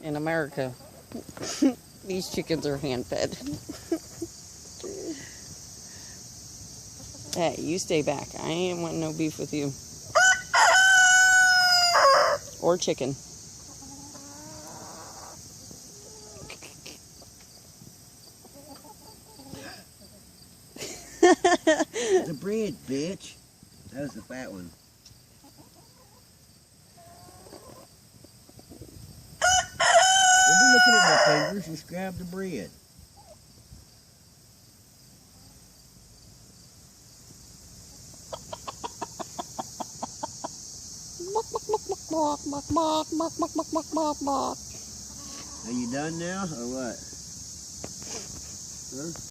in America. These chickens are hand-fed. Hey, you stay back. I ain't wanting no beef with you. Or chicken. The bread, bitch. That was the fat one. Don't be looking at my fingers. Just grab the bread. Are you done now, or what? Huh?